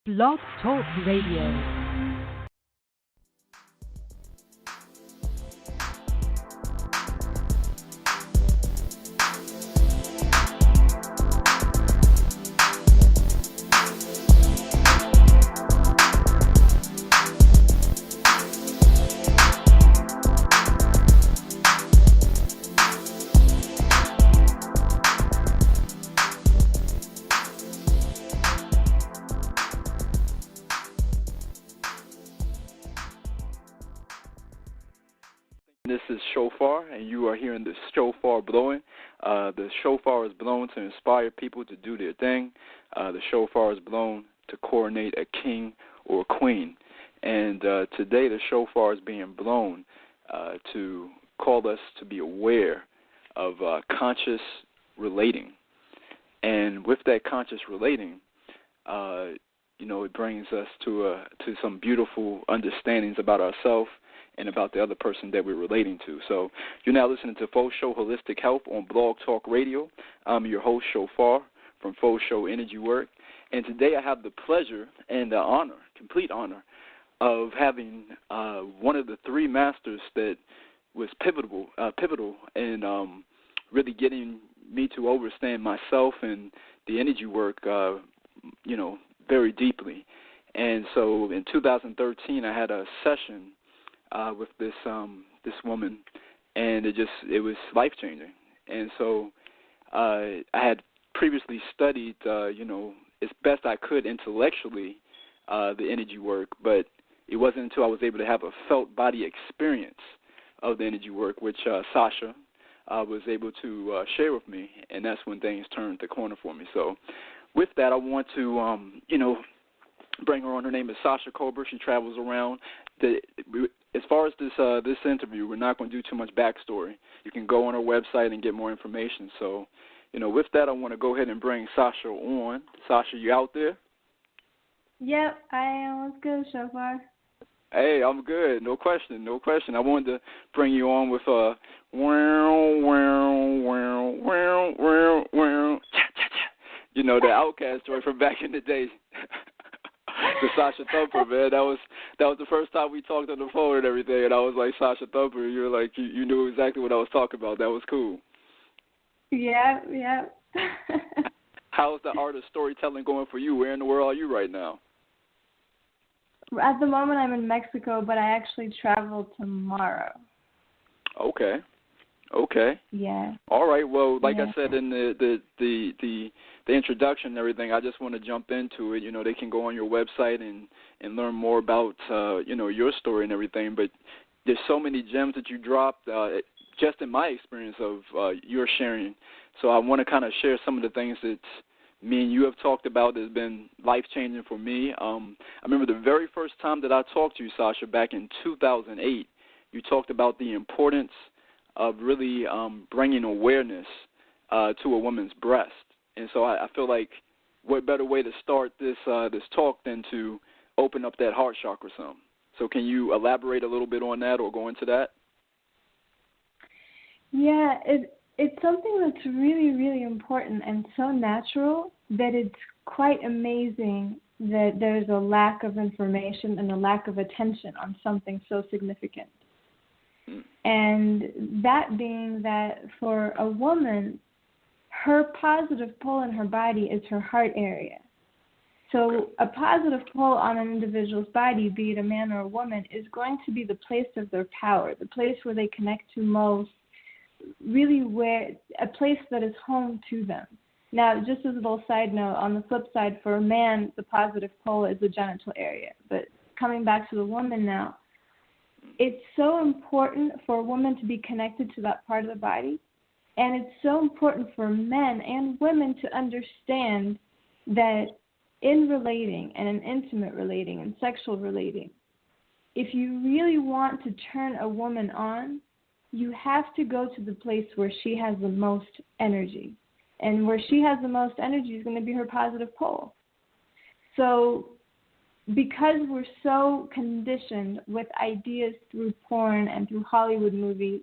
Blog Talk Radio. This is Shophar, and you are hearing the Shophar blowing. The Shophar is blown to inspire people to do their thing. The Shophar is blown to coronate a king or a queen. And today the Shophar is being blown to call us to be aware of conscious relating. And with that conscious relating, it brings us to some beautiful understandings about ourselves and about the other person that we're relating to. So you're now listening to Faux Show Holistic Health on Blog Talk Radio. I'm your host, Shophar, from Faux Show Energy Work. And today I have the pleasure and the honor, complete honor, of having one of the three masters that was pivotal in really getting me to understand myself and the energy work, very deeply. And so in 2013, I had a session with this woman, and it was life changing. And so I had previously studied as best I could intellectually the energy work, but it wasn't until I was able to have a felt body experience of the energy work, which Sasha was able to share with me, and that's when things turned the corner for me. So with that, I want to bring her on. Her name is Sasha Cobra. She travels around. As far as this interview, we're not going to do too much backstory. You can go on our website and get more information. So, with that, I want to go ahead and bring Sasha on. Sasha, you out there? Yep, I am. What's good, Shophar? Hey, I'm good. No question. I wanted to bring you on with the Outcast joint from back in the day. The Sasha Thumper, man. That was the first time we talked on the phone and everything, and I was like, Sasha Thumper, you were like, you knew exactly what I was talking about. That was cool. Yeah. How's the art of storytelling going for you? Where in the world are you right now? At the moment, I'm in Mexico, but I actually travel tomorrow. Okay. Yeah. All right. Well, like I said in the introduction and everything, I just want to jump into it. They can go on your website and learn more about your story and everything. But there's so many gems that you dropped, just in my experience of your sharing. So I want to kind of share some of the things that me and you have talked about that's been life-changing for me. I remember the very first time that I talked to you, Sasha, back in 2008, you talked about the importance of really bringing awareness to a woman's breast. And so I feel like what better way to start this talk than to open up that heart chakra some. So can you elaborate a little bit on that or go into that? Yeah, it's something that's really, really important and so natural that it's quite amazing that there's a lack of information and a lack of attention on something so significant. And that being that for a woman, her positive pole in her body is her heart area. So a positive pole on an individual's body, be it a man or a woman, is going to be the place of their power, the place where they connect to most, really a place that is home to them. Now, just as a little side note, on the flip side, for a man, the positive pole is the genital area. But coming back to the woman now, it's so important for a woman to be connected to that part of the body, and it's so important for men and women to understand that in relating and in intimate relating and sexual relating, if you really want to turn a woman on, you have to go to the place where she has the most energy. And where she has the most energy is going to be her positive pole. So because we're so conditioned with ideas through porn and through Hollywood movies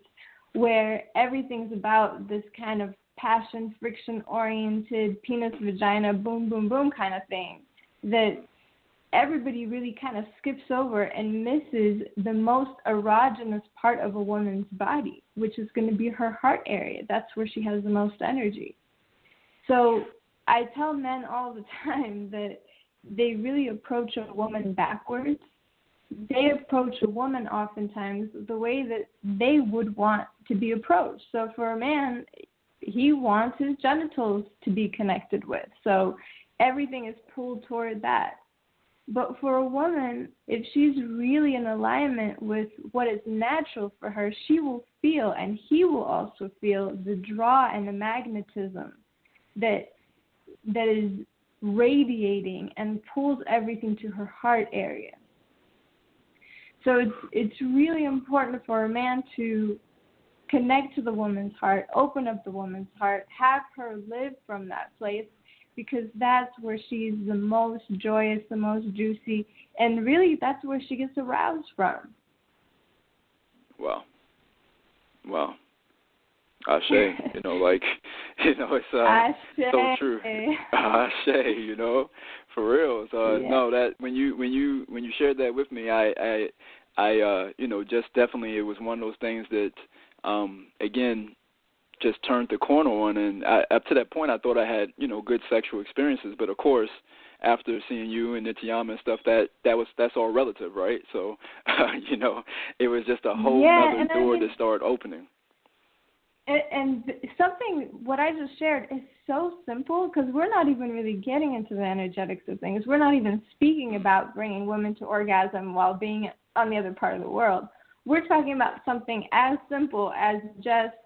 where everything's about this kind of passion, friction-oriented, penis, vagina, boom, boom, boom kind of thing, that everybody really kind of skips over and misses the most erogenous part of a woman's body, which is going to be her heart area. That's where she has the most energy. So I tell men all the time that they really approach a woman backwards. They approach a woman oftentimes the way that they would want to be approached. So for a man, he wants his genitals to be connected with. So everything is pulled toward that. But for a woman, if she's really in alignment with what is natural for her, she will feel, and he will also feel, the draw and the magnetism that is radiating and pulls everything to her heart area. So it's really important for a man to connect to the woman's heart, open up the woman's heart, have her live from that place, because that's where she's the most joyous, the most juicy, and really that's where she gets aroused from. Wow. Ashe, it's so true. Ashe, for real. So no, that when you shared that with me, I just definitely, it was one of those things that, again, just turned the corner on. And up to that point, I thought I had, good sexual experiences. But of course, after seeing you and Nitiyama and stuff, that's all relative, right? So, it was just a whole other door to start opening. And what I just shared is so simple, because we're not even really getting into the energetics of things. We're not even speaking about bringing women to orgasm while being on the other part of the world. We're talking about something as simple as just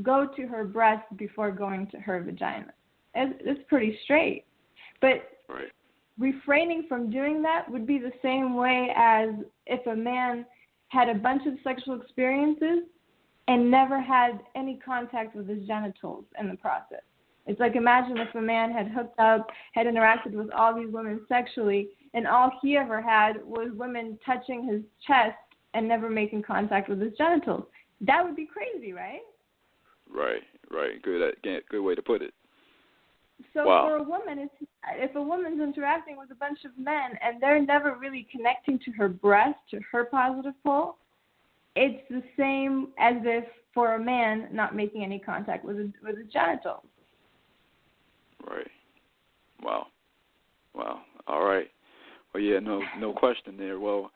go to her breast before going to her vagina. It's pretty straight. But refraining from doing that would be the same way as if a man had a bunch of sexual experiences and never had any contact with his genitals in the process. It's like, imagine if a man had hooked up, had interacted with all these women sexually, and all he ever had was women touching his chest and never making contact with his genitals. That would be crazy, right? Right. Good way to put it. So for a woman, if a woman's interacting with a bunch of men and they're never really connecting to her breast, to her positive pole, it's the same as if for a man not making any contact with his genitals. Right. Wow. All right. Well, yeah, no question there. Well,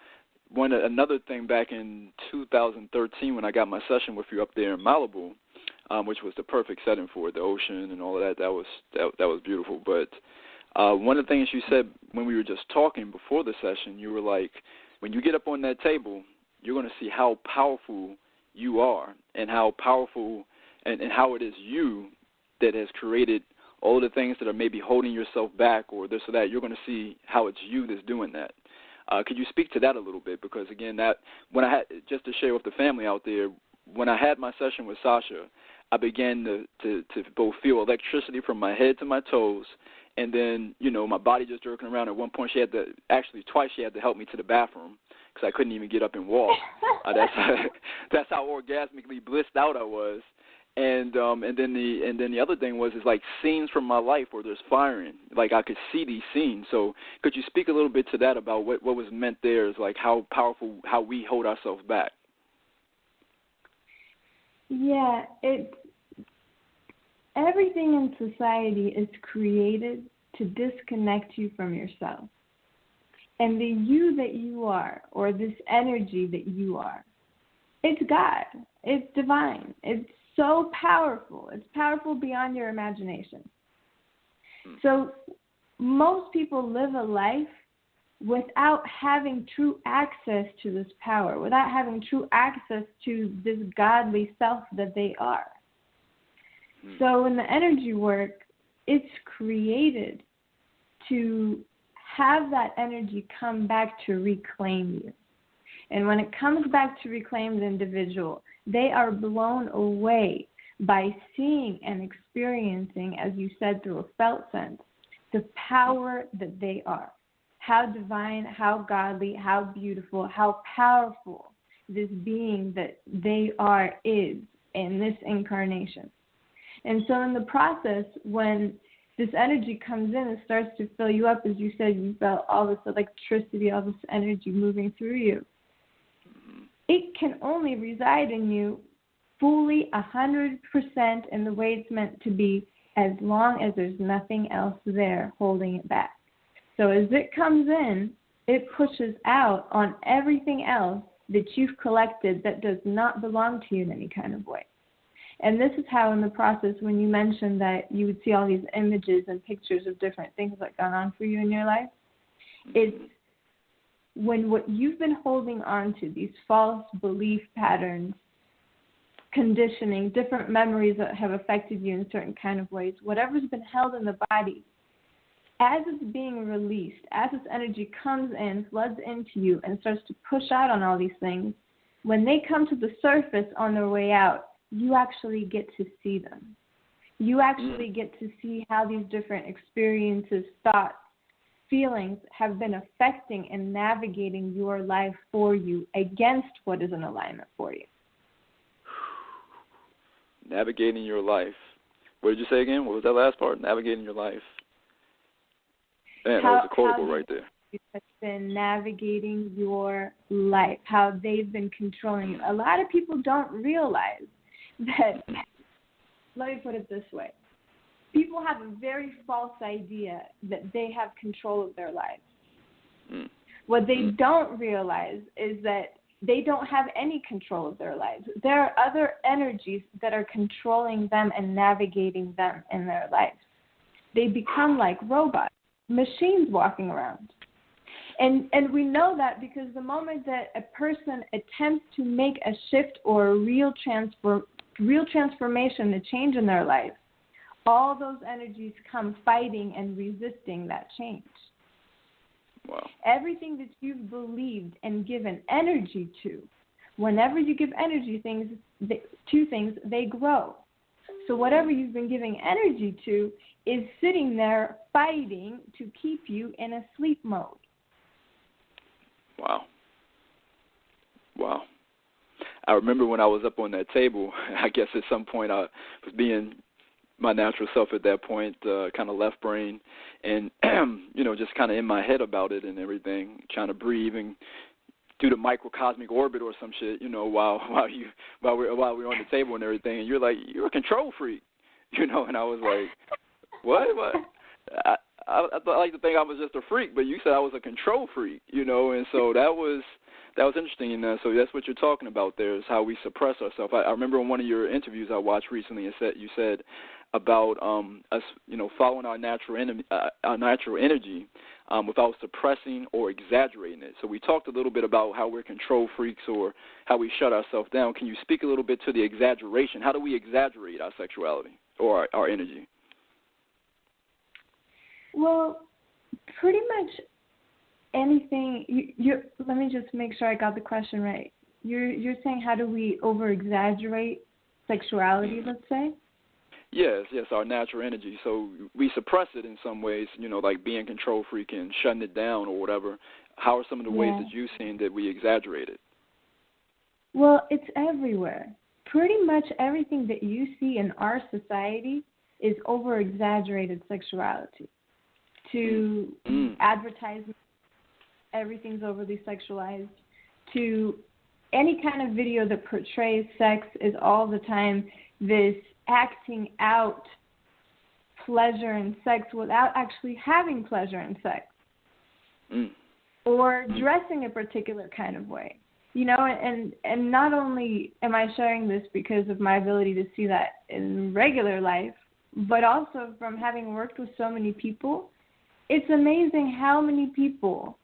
another thing, back in 2013 when I got my session with you up there in Malibu, which was the perfect setting for it, the ocean and all of that. That was beautiful. But one of the things you said when we were just talking before the session, you were like, when you get up on that table, you're going to see how powerful you are, and how powerful and how it is you that has created all of the things that are maybe holding yourself back or this or that. You're going to see how it's you that's doing that. Could you speak to that a little bit? Because, again, when I had, just to share with the family out there, when I had my session with Sasha, I began to both feel electricity from my head to my toes, and then, my body just jerking around. At one point, twice she had to help me to the bathroom because I couldn't even get up and walk. That's how orgasmically blissed out I was. And then the other thing was like scenes from my life where there's firing. Like I could see these scenes. So could you speak a little bit to that about what was meant there, is like how powerful, how we hold ourselves back? Yeah, everything in society is created to disconnect you from yourself. And the you that you are, or this energy that you are, it's God. It's divine. It's so powerful. It's powerful beyond your imagination. So most people live a life without having true access to this power, without having true access to this godly self that they are. So in the energy work, it's created to have that energy come back to reclaim you. And when it comes back to reclaim the individual, they are blown away by seeing and experiencing, as you said, through a felt sense, the power that they are. How divine, how godly, how beautiful, how powerful this being that they are is in this incarnation. And so in the process, when this energy comes in and starts to fill you up. As you said, you felt all this electricity, all this energy moving through you. It can only reside in you fully 100% in the way it's meant to be, as long as there's nothing else there holding it back. So as it comes in, it pushes out on everything else that you've collected that does not belong to you in any kind of way. And this is how, in the process, when you mentioned that you would see all these images and pictures of different things that gone on for you in your life, it's when what you've been holding on to, these false belief patterns, conditioning, different memories that have affected you in certain kind of ways, whatever's been held in the body, as it's being released, as this energy comes in, floods into you, and starts to push out on all these things, when they come to the surface on their way out, you actually get to see them. You actually get to see how these different experiences, thoughts, feelings have been affecting and navigating your life for you against what is in alignment for you. Navigating your life. What did you say again? What was that last part? Navigating your life. Man, that was a quotable right there. Have been navigating your life, how they've been controlling it. A lot of people don't realize that, let me put it this way. People have a very false idea that they have control of their lives. What they don't realize is that they don't have any control of their lives. There are other energies that are controlling them and navigating them in their life. They become like robots, machines walking around. And we know that because the moment that a person attempts to make a shift or a real transformation, a change in their life, all those energies come fighting and resisting that change. Wow. Everything that you've believed and given energy to, whenever you give energy to things, they grow. So whatever you've been giving energy to is sitting there fighting to keep you in a sleep mode. Wow. Wow. I remember when I was up on that table, I guess at some point I was being my natural self at that point, kind of left brain, and, just kind of in my head about it and everything, trying to breathe and do the microcosmic orbit or some shit, while we're on the table and everything, and you're like, you're a control freak, and I was like, what? I like to think I was just a freak, but you said I was a control freak, and so that was interesting. So that's what you're talking about there, is how we suppress ourselves. I remember in one of your interviews I watched recently, you said about us, following our natural energy without suppressing or exaggerating it. So we talked a little bit about how we're control freaks or how we shut ourselves down. Can you speak a little bit to the exaggeration? How do we exaggerate our sexuality or our energy? Well, pretty much anything. Let me just make sure I got the question right. You're saying, how do we over-exaggerate sexuality, let's say? Yes, our natural energy. So we suppress it in some ways, like being control freak and shutting it down or whatever. How are some of the ways that you've seen that we exaggerate it? Well, it's everywhere. Pretty much everything that you see in our society is over-exaggerated sexuality. To advertising, everything's overly sexualized. To any kind of video that portrays sex is all the time this acting out pleasure in sex without actually having pleasure in sex. Or dressing a particular kind of way. And not only am I sharing this because of my ability to see that in regular life, but also from having worked with so many people. It's amazing how many people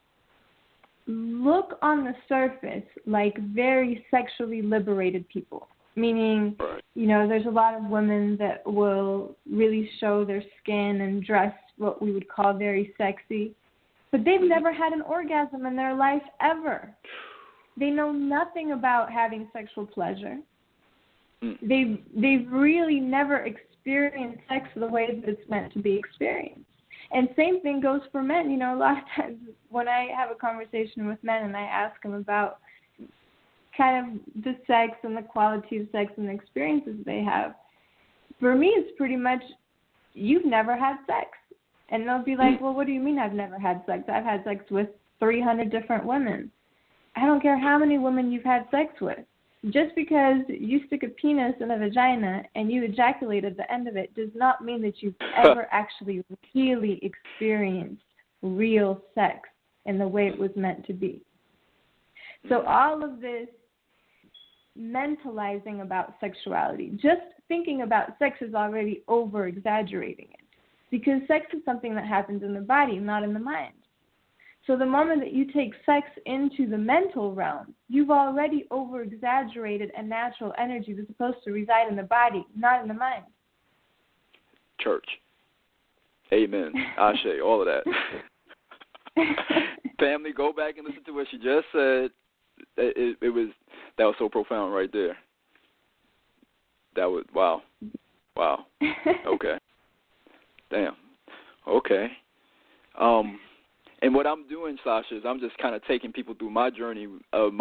look on the surface like very sexually liberated people, meaning, there's a lot of women that will really show their skin and dress what we would call very sexy, but they've never had an orgasm in their life ever. They know nothing about having sexual pleasure. They've really never experienced sex the way that it's meant to be experienced. And same thing goes for men. A lot of times when I have a conversation with men and I ask them about kind of the sex and the quality of sex and the experiences they have, for me it's pretty much you've never had sex. And they'll be like, well, what do you mean I've never had sex? I've had sex with 300 different women. I don't care how many women you've had sex with. Just because you stick a penis in a vagina and you ejaculate at the end of it does not mean that you've ever actually really experienced real sex in the way it was meant to be. So all of this mentalizing about sexuality, just thinking about sex is already over-exaggerating it, because sex is something that happens in the body, not in the mind. So the moment that you take sex into the mental realm, you've already over-exaggerated a natural energy that's supposed to reside in the body, not in the mind. Church. Amen. Ashe, all of that. Family, go back and listen to what she just said. That was so profound right there. That was, wow. Okay. Damn. Okay. And what I'm doing, Sasha, is I'm just kind of taking people through my journey of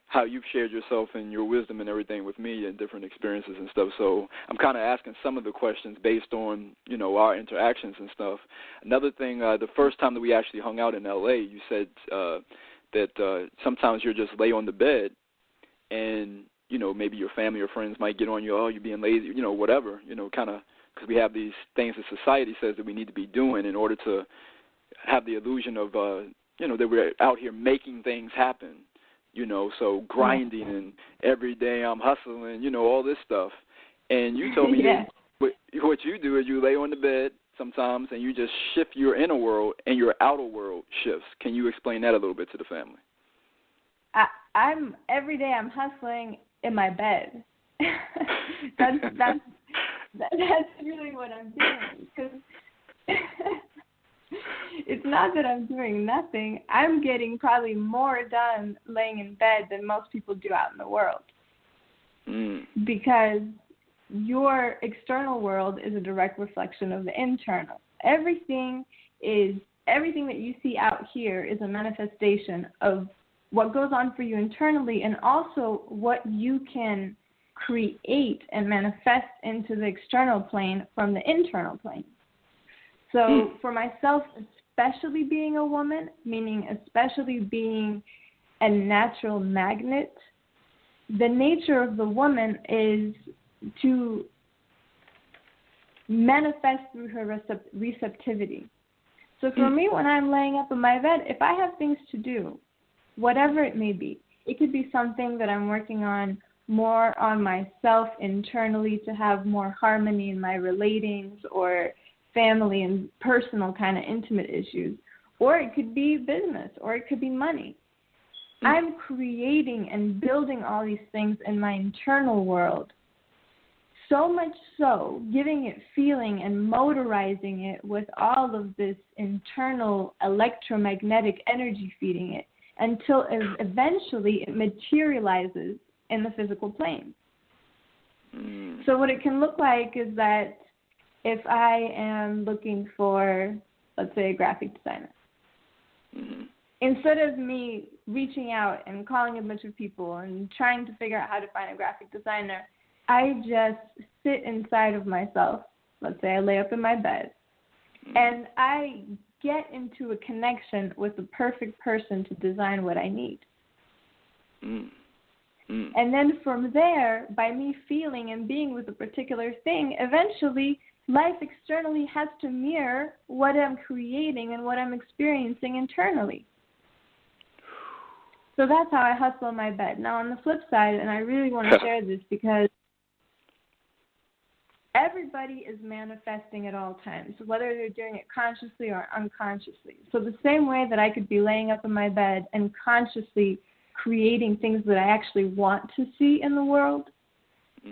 how you've shared yourself and your wisdom and everything with me and different experiences and stuff. So I'm kind of asking some of the questions based on, our interactions and stuff. Another thing, the first time that we actually hung out in L.A., you said that sometimes you'll just lay on the bed and, maybe your family or friends might get on you, oh, you're being lazy, whatever, kind of, because we have these things that society says that we need to be doing in order to have the illusion of, that we're out here making things happen, so grinding and every day I'm hustling, all this stuff. And you told me that what you do is you lay on the bed sometimes and you just shift your inner world and your outer world shifts. Can you explain that a little bit to the family? Every day I'm hustling in my bed. That's really what I'm doing, because it's not that I'm doing nothing. I'm getting probably more done laying in bed than most people do out in the world. Because your external world is a direct reflection of the internal. Everything that you see out here is a manifestation of what goes on for you internally, and also what you can create and manifest into the external plane from the internal plane. So for myself, especially being a woman, meaning especially being a natural magnet, the nature of the woman is to manifest through her receptivity. So for me, when I'm laying up in my bed, if I have things to do, whatever it may be, it could be something that I'm working on more on myself internally to have more harmony in my relatings, or family and personal kind of intimate issues, or it could be business, or it could be money. I'm creating and building all these things in my internal world, so much so giving it feeling and motorizing it with all of this internal electromagnetic energy feeding it, until eventually it materializes in the physical plane. So what it can look like is that if I am looking for, let's say, a graphic designer, instead of me reaching out and calling a bunch of people and trying to figure out how to find a graphic designer, I just sit inside of myself. Let's say I lay up in my bed, and I get into a connection with the perfect person to design what I need. And then from there, by me feeling and being with a particular thing, eventually life externally has to mirror what I'm creating and what I'm experiencing internally. So that's how I hustle in my bed. Now, on the flip side, and I really want to share this because everybody is manifesting at all times, whether they're doing it consciously or unconsciously. So the same way that I could be laying up in my bed and consciously creating things that I actually want to see in the world,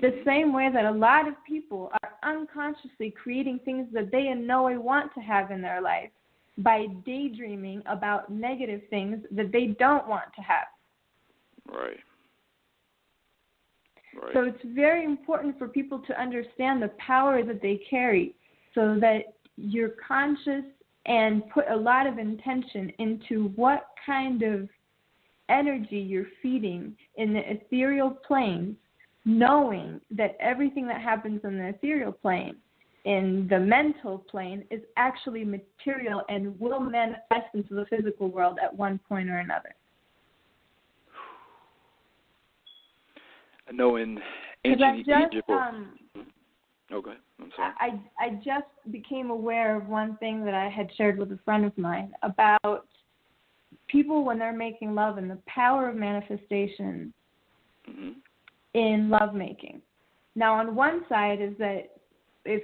the same way that a lot of people are unconsciously creating things that they in no way want to have in their life by daydreaming about negative things that they don't want to have. Right. So it's very important for people to understand the power that they carry, so that you're conscious and put a lot of intention into what kind of energy you're feeding in the ethereal planes, knowing that everything that happens in the ethereal plane in the mental plane is actually material and will manifest into the physical world at one point or another. I know in ancient Egypt. Okay, I'm sorry. I just became aware of one thing that I had shared with a friend of mine about people when they're making love and the power of manifestation in lovemaking. Now, on one side is that if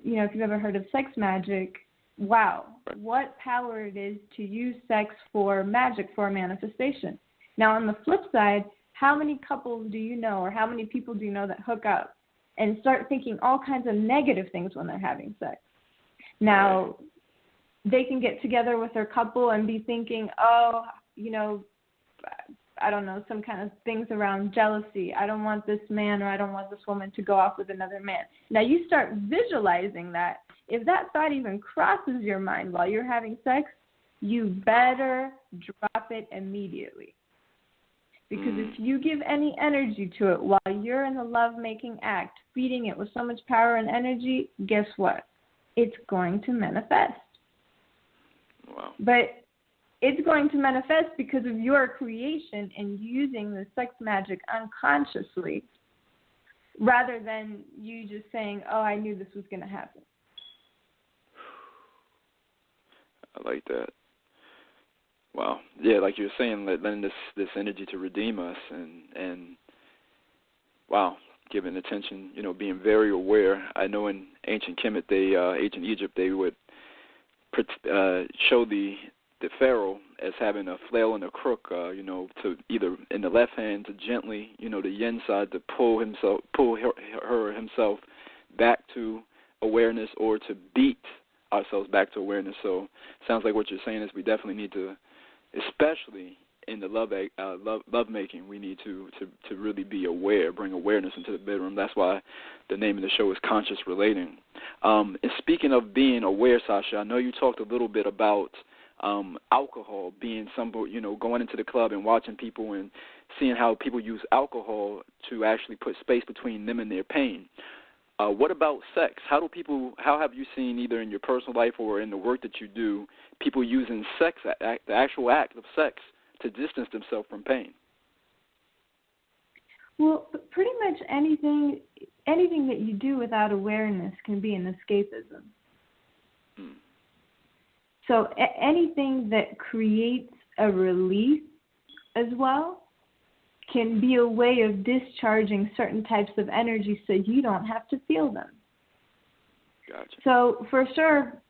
you've ever heard of sex magic, wow, what power it is to use sex for magic, for manifestation. Now, on the flip side, how many couples do you know, or how many people do you know that hook up and start thinking all kinds of negative things when they're having sex? Now, they can get together with their couple and be thinking, oh, I don't know, some kind of things around jealousy. I don't want this man or I don't want this woman to go off with another man. Now, you start visualizing that. If that thought even crosses your mind while you're having sex, you better drop it immediately. Because if you give any energy to it while you're in the love-making act, feeding it with so much power and energy, guess what? It's going to manifest. Wow. But it's going to manifest because of your creation and using the sex magic unconsciously rather than you just saying, oh, I knew this was going to happen. I like that. Wow. Yeah, like you were saying, letting this energy to redeem us and wow, giving attention, being very aware. I know in ancient Kemet, ancient Egypt, they would show the pharaoh as having a flail and a crook, to either in the left hand to gently, the yin side to pull her himself back to awareness, or to beat ourselves back to awareness. So sounds like what you're saying is we definitely need to, especially in the love making, we need to really be aware, bring awareness into the bedroom. That's why the name of the show is Conscious Relating. And speaking of being aware, Sasha, I know you talked a little bit about alcohol being going into the club and watching people and seeing how people use alcohol to actually put space between them and their pain. What about sex? How have you seen, either in your personal life or in the work that you do, people using sex, the actual act of sex, to distance themselves from pain? Well, pretty much anything that you do without awareness can be an escapism. So anything that creates a release as well can be a way of discharging certain types of energy so you don't have to feel them. Gotcha. So for sure,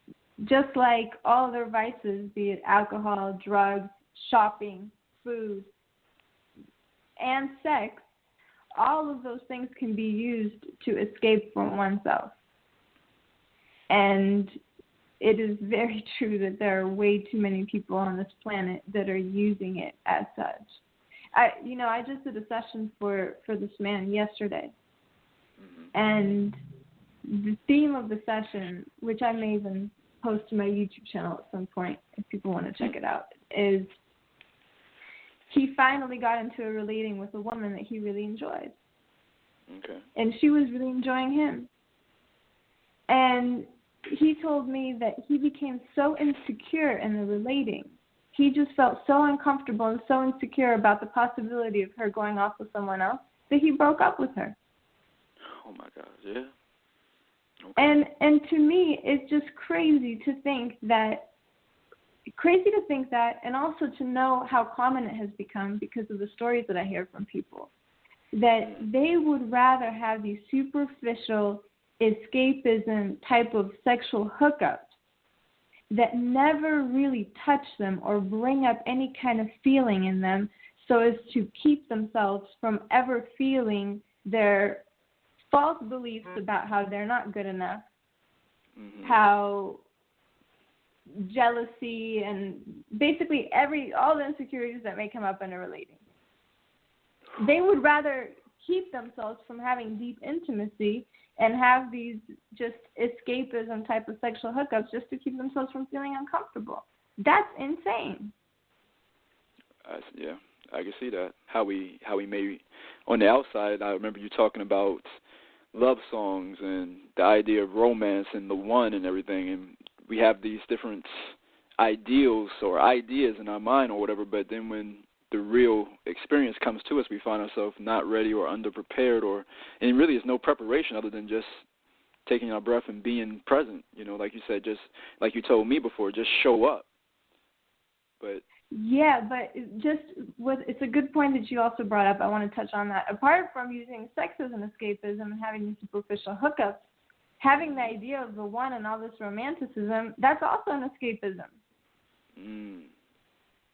just like all other vices, be it alcohol, drugs, shopping, food, and sex, all of those things can be used to escape from oneself. And it is very true that there are way too many people on this planet that are using it as such. I just did a session for this man yesterday, and the theme of the session, which I may even post to my YouTube channel at some point if people want to check it out, is he finally got into a relating with a woman that he really enjoyed. Okay. And she was really enjoying him. And he told me that he became so insecure in the relating. He just felt so uncomfortable and so insecure about the possibility of her going off with someone else that he broke up with her. Oh, my God, yeah. Okay. And to me, it's just crazy to think that, and also to know how common it has become because of the stories that I hear from people, that they would rather have these superficial escapism type of sexual hookups that never really touch them or bring up any kind of feeling in them so as to keep themselves from ever feeling their false beliefs about how they're not good enough, how jealousy and basically all the insecurities that may come up in a relating. They would rather keep themselves from having deep intimacy and have these just escapism type of sexual hookups just to keep themselves from feeling uncomfortable. That's insane. Yeah, I can see that. How we may, on the outside, I remember you talking about love songs and the idea of romance and the one and everything, and we have these different ideals or ideas in our mind or whatever, but then when the real experience comes to us, we find ourselves not ready or underprepared, and really it's no preparation other than just taking our breath and being present, like you said, just like you told me before, just show up. But it's a good point that you also brought up. I want to touch on that. Apart from using sex as an escapism and having these superficial hookups, having the idea of the one and all this romanticism, that's also an escapism.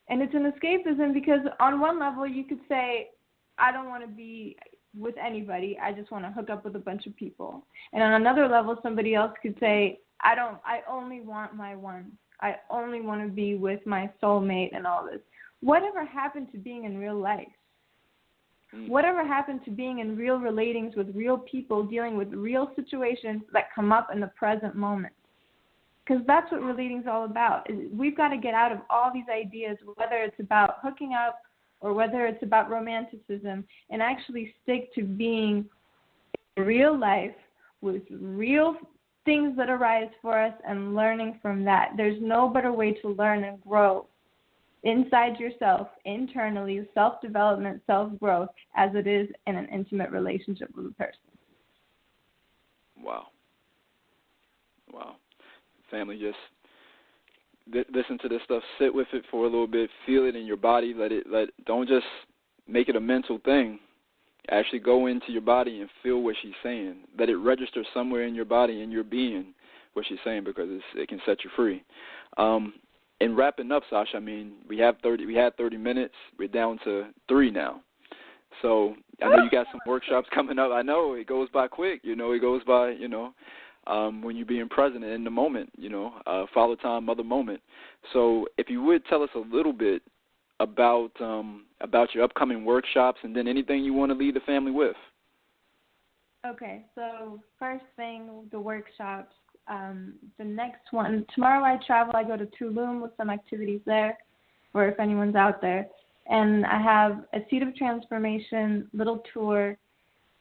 And it's an escapism because on one level you could say, I don't want to be with anybody, I just want to hook up with a bunch of people. And on another level, somebody else could say, I only want my one. I only want to be with my soulmate and all this. Whatever happened to being in real life? Whatever happened to being in real relatings with real people, dealing with real situations that come up in the present moment? Because that's what relating's all about. We've got to get out of all these ideas, whether it's about hooking up or whether it's about romanticism, and actually stick to being in real life with real things that arise for us and learning from that. There's no better way to learn and grow inside yourself, internally, self-development, self-growth, as it is in an intimate relationship with a person. Wow. Family, just listen to this stuff, sit with it for a little bit, feel it in your body, don't just make it a mental thing. Actually go into your body and feel what she's saying. Let it register somewhere in your body, in your being, what she's saying, because it can set you free. And wrapping up, Sasha, we had 30 minutes. We're down to 3 now. So I know you got some workshops coming up. I know it goes by quick. It goes by, when you're being present in the moment, Father Time, Mother Moment. So if you would tell us a little bit about your upcoming workshops and then anything you want to leave the family with. Okay, so first thing, the workshops. The next one, tomorrow I travel. I go to Tulum with some activities there, or if anyone's out there. And I have a Seed of Transformation little tour.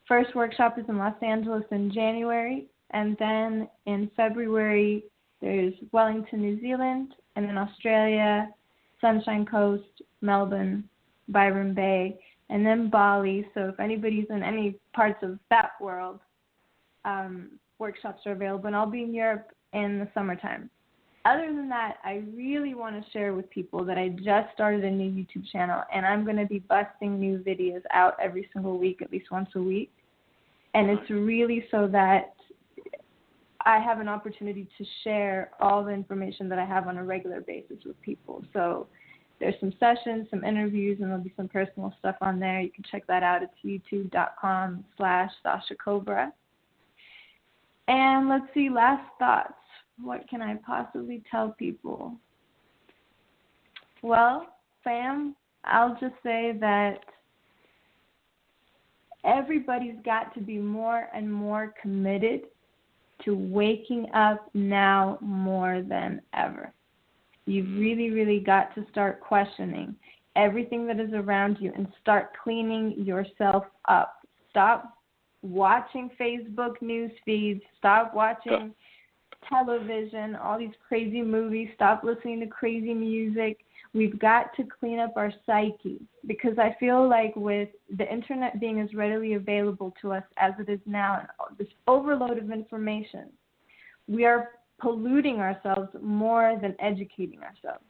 First workshop is in Los Angeles in January. And then in February, there's Wellington, New Zealand, and then Australia, Sunshine Coast, Melbourne, Byron Bay, and then Bali. So if anybody's in any parts of that world, workshops are available. And I'll be in Europe in the summertime. Other than that, I really want to share with people that I just started a new YouTube channel, and I'm going to be busting new videos out every single week, at least once a week. And it's really so that I have an opportunity to share all the information that I have on a regular basis with people. So there's some sessions, some interviews, and there'll be some personal stuff on there. You can check that out. It's youtube.com/Sasha Cobra. And let's see, last thoughts. What can I possibly tell people? Well, fam, I'll just say that everybody's got to be more and more committed to waking up now more than ever. You've really, really got to start questioning everything that is around you and start cleaning yourself up. Stop watching Facebook news feeds. Stop watching television, all these crazy movies. Stop listening to crazy music. We've got to clean up our psyche, because I feel like with the internet being as readily available to us as it is now, and this overload of information, we are polluting ourselves more than educating ourselves.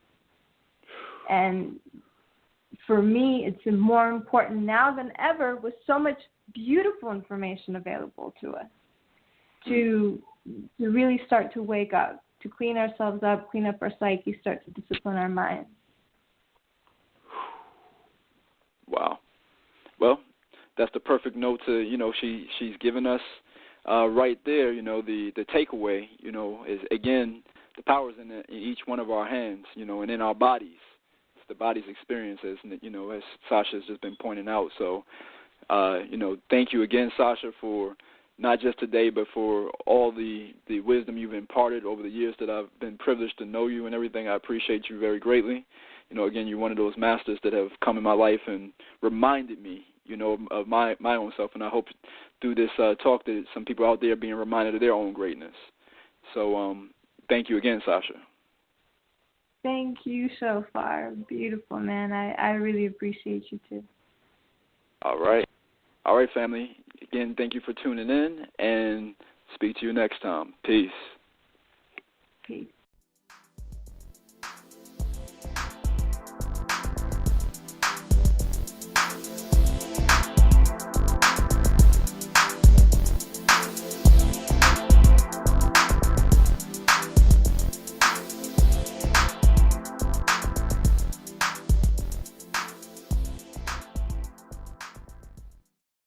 And for me, it's more important now than ever, with so much beautiful information available to us, to really start to wake up, to clean ourselves up, clean up our psyche, start to discipline our minds. Wow. Well, that's the perfect note to, she's given us right there, the takeaway, is, again, the power's in each one of our hands, and in our bodies. It's the body's experiences, and, as Sasha's just been pointing out. So, thank you again, Sasha, for not just today, but for all the wisdom you've imparted over the years that I've been privileged to know you and everything. I appreciate you very greatly. Again, you're one of those masters that have come in my life and reminded me, of my own self, and I hope through this talk that some people out there are being reminded of their own greatness. So thank you again, Sasha. Thank you, Shophar. Beautiful, man. I really appreciate you, too. All right. All right, family. Again, thank you for tuning in, and speak to you next time. Peace. Peace.